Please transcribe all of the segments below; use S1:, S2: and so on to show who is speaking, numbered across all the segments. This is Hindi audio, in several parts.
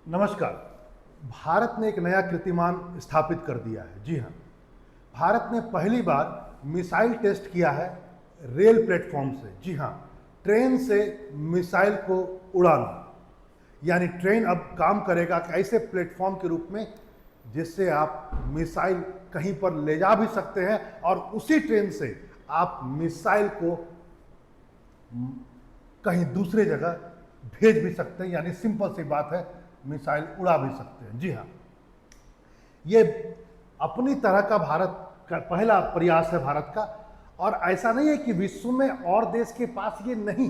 S1: नमस्कार। भारत ने एक नया कीर्तिमान स्थापित कर दिया है। जी हाँ, भारत ने पहली बार मिसाइल टेस्ट किया है रेल प्लेटफॉर्म से। जी हाँ, ट्रेन से मिसाइल को उड़ाना, यानी ट्रेन अब काम करेगा कि ऐसे प्लेटफॉर्म के रूप में जिससे आप मिसाइल कहीं पर ले जा भी सकते हैं और उसी ट्रेन से आप मिसाइल को कहीं दूसरे जगह भेज भी सकते हैं। यानी सिंपल सी बात है, मिसाइल उड़ा भी सकते हैं। जी हाँ, ये अपनी तरह का भारत का पहला प्रयास है भारत का। और ऐसा नहीं है कि विश्व में और देश के पास ये नहीं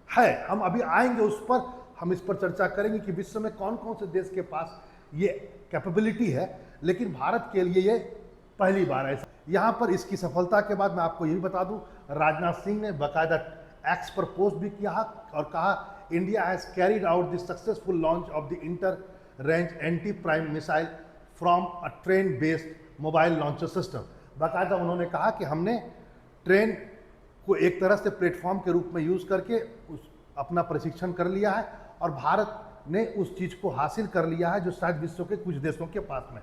S1: है। हम अभी आएंगे उस पर, हम इस पर चर्चा करेंगे कि विश्व में कौन कौन से देश के पास ये कैपेबिलिटी है, लेकिन भारत के लिए ये पहली बार है। यहाँ पर इसकी सफलता के बाद मैं आपको ये भी बता दूं, राजनाथ सिंह ने बाकायदा एक्स पर पोस्ट भी किया और कहा, India has carried out the successful launch of the inter range anti prime missile from a train based mobile launcher system. बाकायदा उन्होंने कहा कि हमने ट्रेन को एक तरह से प्लेटफॉर्म के रूप में यूज करके अपना प्रशिक्षण कर लिया है और भारत ने उस चीज को हासिल कर लिया है जो शायद विश्व के कुछ देशों के पास में।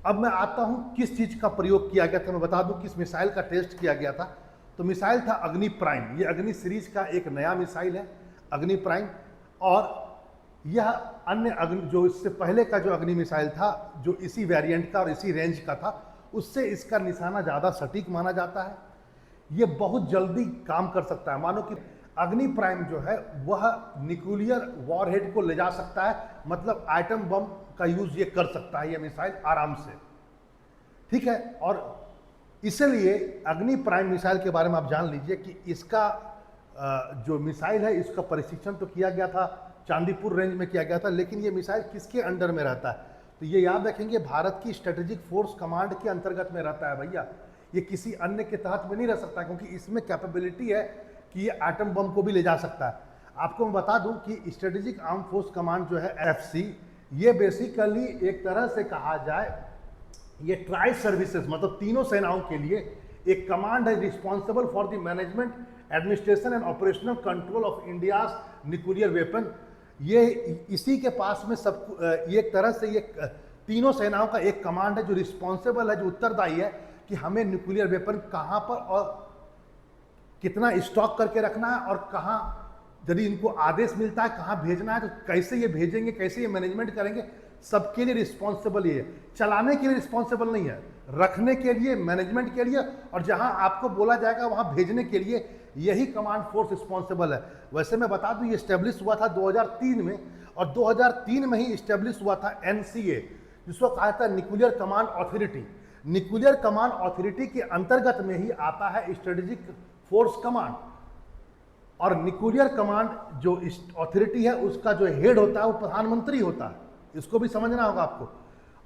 S1: अब मैं आता हूं किस चीज का प्रयोग किया गया था। मैं बता दूं किस मिसाइल का टेस्ट किया गया था। तो मिसाइल था अग्नि प्राइम। ये अग्नि सीरीज का एक नया मिसाइल है, अग्नि प्राइम। और यह अन्य अग्नि, जो इससे पहले का जो अग्नि मिसाइल था, जो इसी वेरिएंट का और इसी रेंज का था, उससे इसका निशाना ज़्यादा सटीक माना जाता है। ये बहुत जल्दी काम कर सकता है। मानो कि अग्नि प्राइम जो है वह न्यूक्लियर वॉरहेड को ले जा सकता है, मतलब आइटम बम का यूज ये कर सकता है, ये मिसाइल आराम से। ठीक है, और इसलिए अग्नि प्राइम मिसाइल के बारे में आप जान लीजिए कि इसका जो मिसाइल है, इसका प्रशिक्षण तो किया गया था, चांदीपुर रेंज में किया गया था, लेकिन ये मिसाइल किसके अंडर में रहता है? तो ये याद रखेंगे, भारत की स्ट्रेटेजिक फोर्स कमांड के अंतर्गत में रहता है भैया। ये किसी अन्य के तहत में नहीं रह सकता, क्योंकि इसमें कैपेबिलिटी है कि ये एटम बम को भी ले जा सकता है। आपको मैं बता दूं कि स्ट्रेटेजिक आर्म फोर्स कमांड जो है एफसी, ये बेसिकली एक तरह से कहा जाए, ये ट्राई सर्विसेज, मतलब तीनों सेनाओं के लिए एक कमांड है, responsible for the management, administration and operational control of India's nuclear weapon. ये इसी के पास में सब, ये एक तरह से ये तीनों सेनाओं का एक कमांड है जो रिस्पॉन्सिबल है, जो उत्तरदायी है कि हमें न्यूक्लियर वेपन कहाँ पर और कितना स्टॉक करके रखना है, और कहाँ यदि इनको आदेश मिलता है कहाँ भेजना है तो कैसे ये भेजेंगे, कैसे ये मैनेजमेंट करेंगे। सबके लिए रिस्पॉन्सिबल ये है, चलाने के लिए रिस्पॉन्सिबल नहीं है, रखने के लिए, मैनेजमेंट के लिए, और जहां आपको बोला जाएगा वहां भेजने के लिए यही कमांड फोर्स रिस्पॉन्सिबल है। वैसे मैं बता दूं, ये स्टेब्लिश हुआ था 2003 में, और 2003 में ही स्टेब्लिश हुआ था एनसीए, जिसको कहा था nuclear command authority. Nuclear command authority के अंतर्गत में ही आता है स्ट्रेटेजिक फोर्स कमांड। और न्यूक्लियर कमांड जो अथॉरिटी है, उसका जो हेड होता है वो प्रधानमंत्री होता है, इसको भी समझना होगा आपको।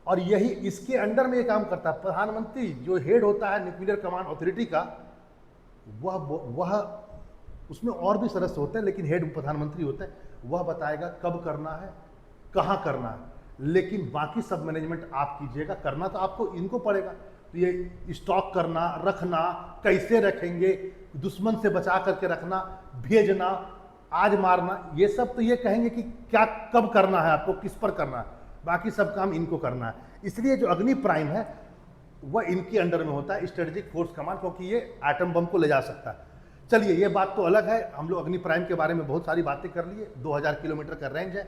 S1: और यही इसके अंडर में ये काम करता है। प्रधानमंत्री जो हेड होता है न्यूक्लियर कमांड अथॉरिटी का, वह उसमें और भी सदस्य होते हैं, लेकिन हेड प्रधानमंत्री होता है। वह बताएगा कब करना है, कहाँ करना है, लेकिन बाकी सब मैनेजमेंट आप कीजिएगा। करना तो आपको इनको पड़ेगा। तो ये स्टॉक करना, रखना, कैसे रखेंगे, दुश्मन से बचा करके रखना, भेजना, आज मारना, ये सब तो ये कहेंगे कि क्या कब करना है, आपको किस पर करना है, बाकी सब काम इनको करना है। इसलिए जो अग्नि प्राइम है वह इनके अंडर में होता है, स्ट्रेटेजिक फोर्स कमांड, क्योंकि ये एटम बम को ले जा सकता है। चलिए, ये बात तो अलग है। हम लोग अग्नि प्राइम के बारे में बहुत सारी बातें कर लिए। 2000 किलोमीटर का रेंज है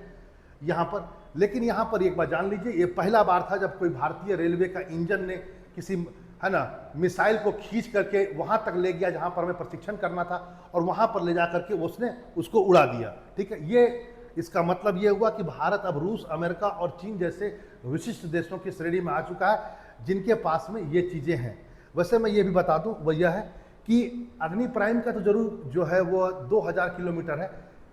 S1: यहाँ पर। लेकिन यहाँ पर एक बात जान लीजिए, ये पहला बार था जब कोई भारतीय रेलवे का इंजन ने किसी, है ना, मिसाइल को खींच करके वहां तक ले गया जहां पर हमें प्रशिक्षण करना था, और वहां पर ले जा करके उसने उसको उड़ा दिया। ठीक है, ये इसका मतलब ये हुआ कि भारत अब रूस, अमेरिका और चीन जैसे विशिष्ट देशों की श्रेणी में आ चुका है जिनके पास में ये चीजें हैं। वैसे मैं ये भी बता दूं, वह यह है कि अग्नि प्राइम का तो जरूर जो है वो 2000 किलोमीटर है,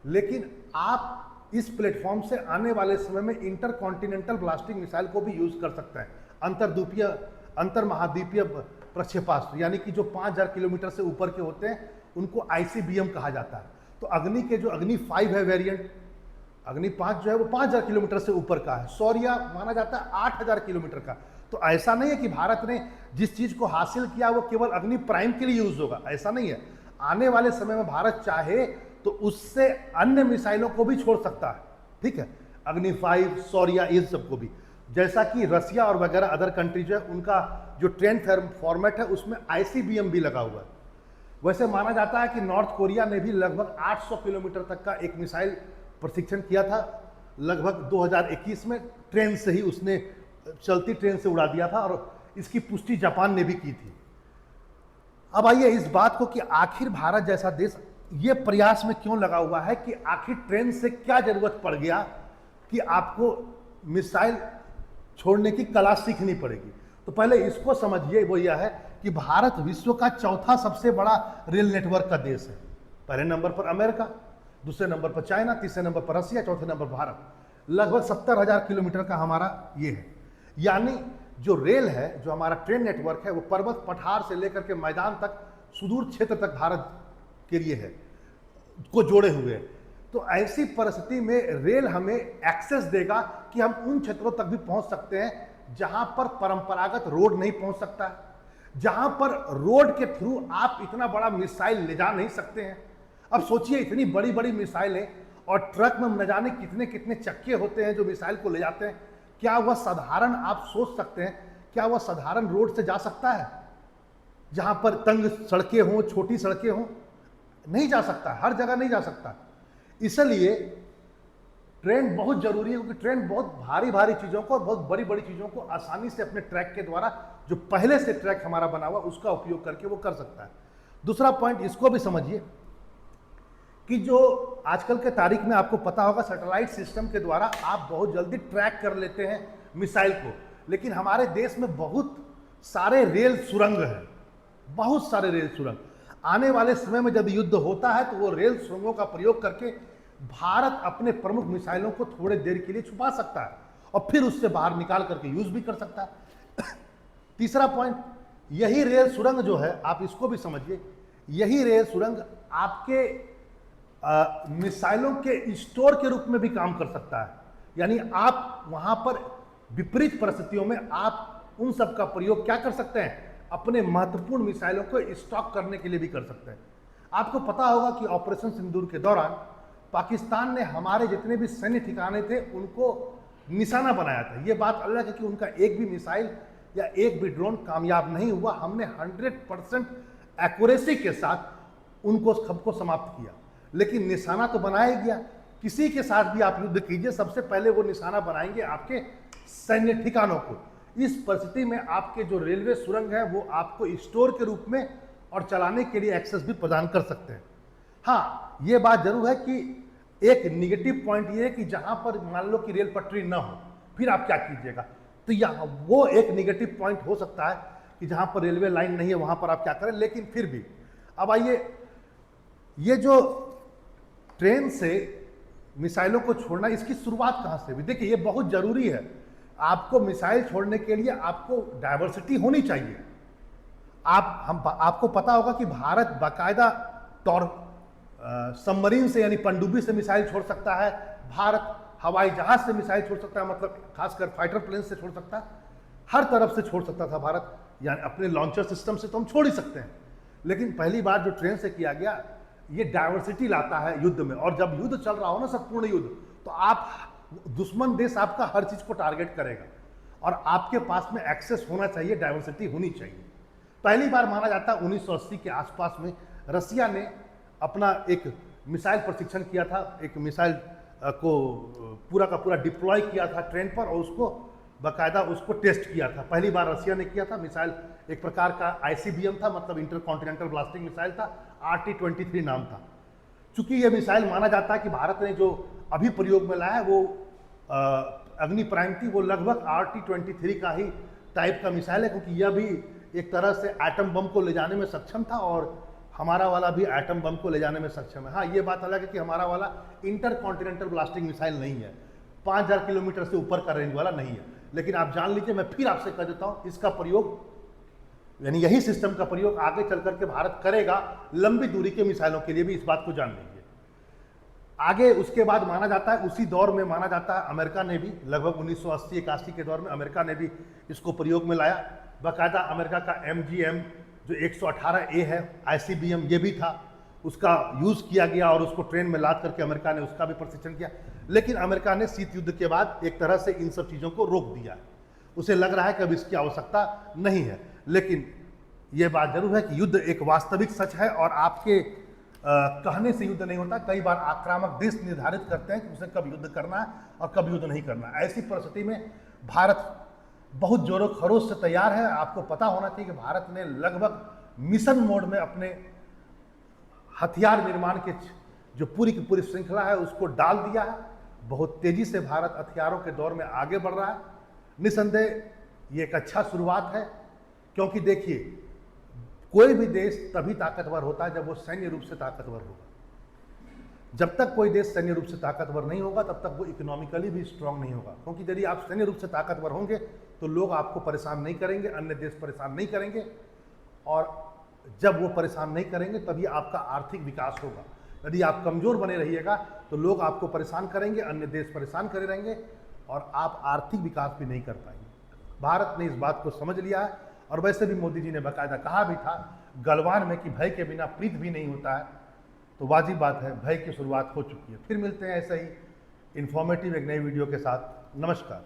S1: लेकिन आप इस प्लेटफॉर्म से आने वाले समय में इंटर कॉन्टिनेंटल ब्लास्टिंग मिसाइल को भी यूज कर सकते हैं। अंतर महाद्वीपीय प्रक्षेपास्त्र, यानी कि जो 5000 किलोमीटर से ऊपर के होते हैं उनको आईसीबीएम कहा जाता है। तो अग्नि के जो अग्नि 5 है वेरिएंट, अग्नि 5 जो है वो 5000 किलोमीटर से ऊपर का है। शौर्य माना जाता है 8000 किलोमीटर का। तो ऐसा नहीं है कि भारत ने जिस चीज को हासिल किया वो केवल अग्नि प्राइम के लिए यूज होगा, ऐसा नहीं है। आने वाले समय में भारत चाहे तो उससे अन्य मिसाइलों को भी छोड़ सकता है। ठीक है, अग्नि 5, शौर्य, इन सबको भी। जैसा कि रसिया और वगैरह अदर कंट्रीज है, उनका जो ट्रेन फॉर्मेट है उसमें ICBM भी लगा हुआ है। वैसे माना जाता है कि नॉर्थ कोरिया ने भी लगभग 800 किलोमीटर तक का एक मिसाइल प्रशिक्षण किया था, लगभग 2021 में ट्रेन से ही उसने, चलती ट्रेन से उड़ा दिया था, और इसकी पुष्टि जापान ने भी की थी। अब आइए इस बात को कि आखिर भारत जैसा देश ये प्रयास में क्यों लगा हुआ है, कि आखिर ट्रेन से क्या जरूरत पड़ गया कि आपको मिसाइल छोड़ने की कला सीखनी पड़ेगी। तो पहले इसको समझिए, वो यह है कि भारत विश्व का चौथा सबसे बड़ा रेल नेटवर्क का देश है। पहले नंबर पर अमेरिका, दूसरे नंबर पर चाइना, तीसरे नंबर पर रसिया, चौथे नंबर पर भारत। लगभग 70,000 किलोमीटर का हमारा ये है। यानी जो रेल है, जो हमारा ट्रेन नेटवर्क है, वो पर्वत पठार से लेकर के मैदान तक, सुदूर क्षेत्र तक भारत के लिए है, को जोड़े हुए हैं। तो ऐसी परिस्थिति में रेल हमें एक्सेस देगा कि हम उन क्षेत्रों तक भी पहुंच सकते हैं जहां पर परंपरागत रोड नहीं पहुंच सकता है, जहां पर रोड के थ्रू आप इतना बड़ा मिसाइल ले जा नहीं सकते हैं। अब सोचिए, इतनी बड़ी बड़ी मिसाइलें, और ट्रक में न जाने कितने कितने चक्के होते हैं जो मिसाइल को ले जाते हैं। क्या वह साधारण, आप सोच सकते हैं, क्या वह साधारण रोड से जा सकता है जहां पर तंग सड़कें हों, छोटी सड़कें हों? नहीं जा सकता, हर जगह नहीं जा सकता। इसलिए ट्रेन बहुत जरूरी है, क्योंकि ट्रेन बहुत भारी भारी चीजों को, बहुत बड़ी बड़ी चीजों को आसानी से अपने ट्रैक के द्वारा, जो पहले से ट्रैक हमारा बना हुआ, उसका उपयोग करके वो कर सकता है। दूसरा पॉइंट इसको भी समझिए कि जो आजकल के तारीख में आपको पता होगा, सैटेलाइट सिस्टम के द्वारा आप बहुत जल्दी ट्रैक कर लेते हैं मिसाइल को, लेकिन हमारे देश में बहुत सारे रेल सुरंग हैं, बहुत सारे रेल सुरंग। आने वाले समय में जब युद्ध होता है तो वो रेल सुरंगों का प्रयोग करके भारत अपने प्रमुख मिसाइलों को थोड़े देर के लिए छुपा सकता है और फिर उससे बाहर निकाल करके यूज भी कर सकता है। तीसरा पॉइंट, यही रेल सुरंग जो है, आप इसको भी समझिए, यही रेल सुरंग आपके मिसाइलों के स्टोर के रूप में भी काम कर सकता है। यानी आप वहां पर विपरीत परिस्थितियों में आप उन सब का प्रयोग क्या कर सकते हैं, अपने महत्वपूर्ण मिसाइलों को स्टॉक करने के लिए भी कर सकते हैं। आपको पता होगा कि ऑपरेशन सिंदूर के दौरान पाकिस्तान ने हमारे जितने भी सैन्य ठिकाने थे उनको निशाना बनाया था। ये बात अलग है कि उनका एक भी मिसाइल या एक भी ड्रोन कामयाब नहीं हुआ। हमने 100% एक्यूरेसी के साथ उनको सबको समाप्त किया, लेकिन निशाना तो बनाया गया। किसी के साथ भी आप युद्ध कीजिए, सबसे पहले वो निशाना बनाएंगे आपके सैन्य ठिकानों को। इस परिस्थिति में आपके जो रेलवे सुरंग है वो आपको स्टोर के रूप में और चलाने के लिए एक्सेस भी प्रदान कर सकते हैं। हाँ, ये बात जरूर है कि एक निगेटिव पॉइंट ये है कि जहां पर मान लो कि रेल पटरी ना हो, फिर आप क्या कीजिएगा? तो यहाँ वो एक निगेटिव पॉइंट हो सकता है कि जहां पर रेलवे लाइन नहीं है वहां पर आप क्या करें। लेकिन फिर भी अब आइए, ये जो ट्रेन से मिसाइलों को छोड़ना, इसकी शुरुआत कहां से हुई? देखिए, ये बहुत जरूरी है। आपको मिसाइल छोड़ने के लिए आपको डाइवर्सिटी होनी चाहिए। आपको पता होगा कि भारत बाकायदा सबमरीन से, यानी पनडुब्बी से मिसाइल छोड़ सकता है, भारत हवाई जहाज से मिसाइल छोड़ सकता है, मतलब खासकर फाइटर प्लेन से छोड़ सकता है, हर तरफ से छोड़ सकता था भारत। यानी अपने लॉन्चर सिस्टम से तो हम छोड़ ही सकते हैं, लेकिन पहली बार जो ट्रेन से किया गया, ये डाइवर्सिटी लाता है युद्ध में। और जब युद्ध चल रहा हो ना, सब पूर्ण युद्ध, तो आप दुश्मन देश आपका हर चीज को टारगेट करेगा और आपके पास में एक्सेस होना चाहिए, डाइवर्सिटी होनी चाहिए। पहली बार माना जाता है 1980 के आसपास में रसिया ने अपना एक मिसाइल प्रशिक्षण किया था, एक मिसाइल को पूरा का पूरा डिप्लॉय किया था ट्रेन पर और उसको बाकायदा उसको टेस्ट किया था। पहली बार रसिया ने किया था। मिसाइल एक प्रकार का ICBM था, मतलब इंटर कॉन्टिनेंटल ब्लास्टिंग मिसाइल था, RT-23 नाम था। चूंकि यह मिसाइल माना जाता है कि भारत ने जो अभी प्रयोग में लाया है वो अग्नि प्राइम थी, वो लगभग RT-23 का ही टाइप का मिसाइल है, क्योंकि यह भी एक तरह से एटम बम को ले जाने में सक्षम था और हमारा वाला भी एटम बम को ले जाने में सक्षम है। हाँ, ये बात अलग है कि हमारा वाला इंटर कॉन्टिनेंटल ब्लास्टिंग मिसाइल नहीं है, 5000 किलोमीटर से ऊपर का रेंज वाला नहीं है। लेकिन आप जान लीजिए, मैं फिर आपसे कह देता हूँ, इसका प्रयोग, यानी यही सिस्टम का प्रयोग आगे चल करके भारत करेगा लंबी दूरी के मिसाइलों के लिए भी, इस बात को जान लीजिए। आगे उसके बाद माना जाता है, उसी दौर में माना जाता है अमेरिका ने भी, लगभग 1980-81 के दौर में अमेरिका ने भी इसको प्रयोग में लाया। बाकायदा अमेरिका का MGM जो 118A है, ICBM ये भी था, उसका यूज़ किया गया और उसको ट्रेन में लाद करके अमेरिका ने उसका भी प्रशिक्षण किया। लेकिन अमेरिका ने शीत युद्ध के बाद एक तरह से इन सब चीज़ों को रोक दिया है। उसे लग रहा है कि अब इसकी आवश्यकता नहीं है। लेकिन यह बात जरूर है कि युद्ध एक वास्तविक सच है और आपके कहने से युद्ध नहीं होता। कई बार आक्रामक देश निर्धारित करते हैं कि उसे कब युद्ध करना है और कब युद्ध नहीं करना है। ऐसी परिस्थिति में भारत बहुत जोरों खरोश से तैयार है। आपको पता होना चाहिए कि भारत ने लगभग मिशन मोड में अपने हथियार निर्माण के जो पूरी की पूरी श्रृंखला है उसको डाल दिया है। बहुत तेजी से भारत हथियारों के दौर में आगे बढ़ रहा है। निसंदेह ये एक अच्छा शुरुआत है, क्योंकि देखिए कोई भी देश तभी ताकतवर होता है जब वो सैन्य रूप से ताकतवर होगा। जब तक कोई देश सैन्य रूप से ताकतवर नहीं होगा तब तक वो इकोनॉमिकली भी स्ट्रांग नहीं होगा, क्योंकि यदि आप सैन्य रूप से ताकतवर होंगे तो लोग आपको परेशान नहीं करेंगे, अन्य देश परेशान नहीं करेंगे, और जब वो परेशान नहीं करेंगे तभी आपका आर्थिक विकास होगा। यदि आप कमजोर बने रहिएगा तो लोग आपको परेशान करेंगे, अन्य देश परेशान करे रहेंगे और आप आर्थिक विकास भी नहीं कर पाएंगे। भारत ने इस बात को समझ लिया है, और वैसे भी मोदी जी ने बाकायदा कहा भी था गलवान में कि भय के बिना प्रीत भी नहीं होता है। तो वाजिब बात है, भय की शुरुआत हो चुकी है। फिर मिलते हैं ऐसे ही इन्फॉर्मेटिव एक नई वीडियो के साथ। नमस्कार।